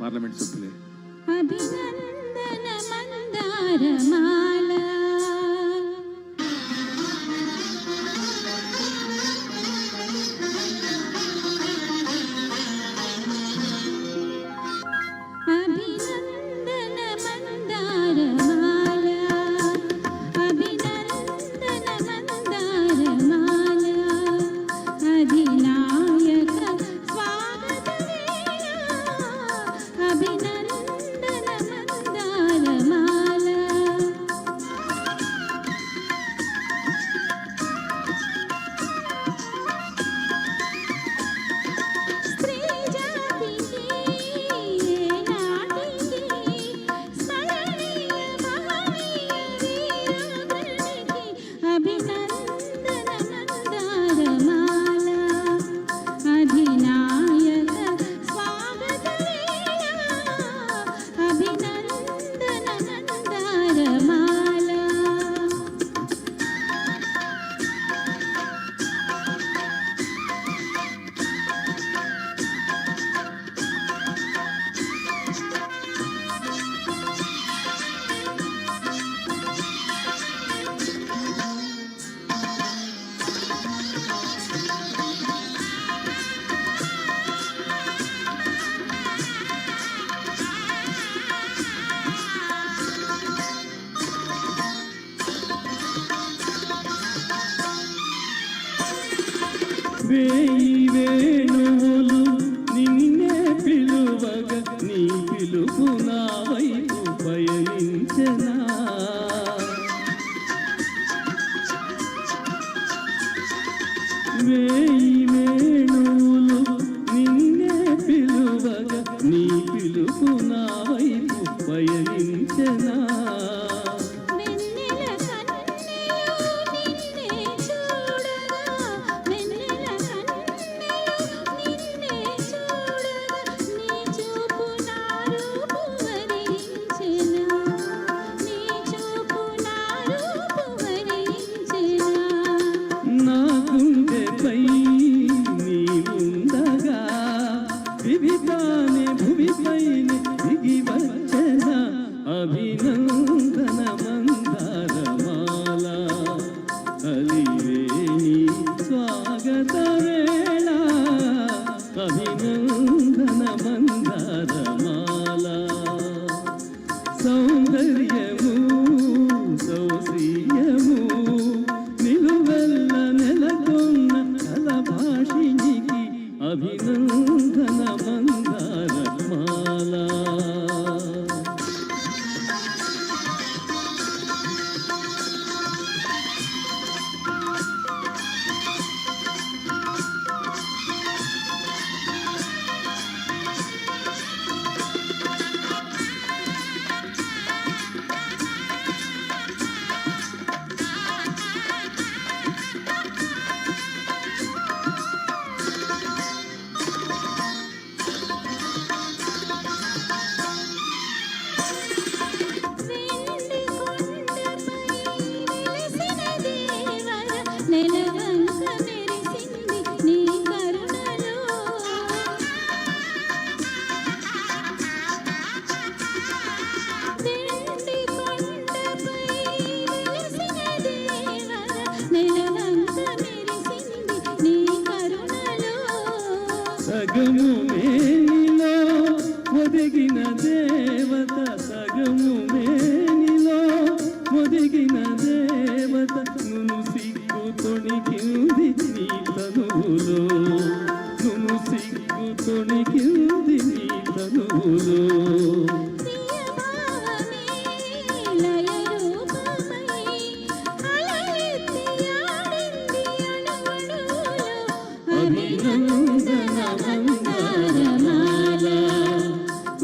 Parliament సభ్యులే. అభినందన మందారమాల వేయి వేణువులు నిన్నే పిలువగా నీ పిలుపు నా వైపు పయనించెనా వేయి వేణువులు నిన్నే పిలువగా నీ పిలుపు నా వైపు పయనించెనా వివిధాని భువిపైన దిగి వచ్చన అభినందన మందారమాల అలివేణి స్వాగత వేళ అభినందన మందారమాల సౌందర్యము సౌశ్రీయము నిలువెల్ల నెలకొన్న కలభాషినికి అభినందన మందారమాల సగము మేనిలో ఒదిగిన దేవత సగము మేనిలో ఒదిగిన దేవత నును సిగ్గు తొణికింది నీ తనువులో నును సిగ్గు తొణికింది నీ తనువులో అభినందన మందారమాల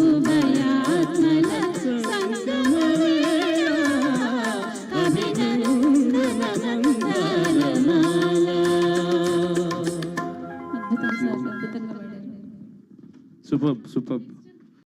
ఉభయాత్మల సంగమ వేళ అభినందన మందారమాల. Super super.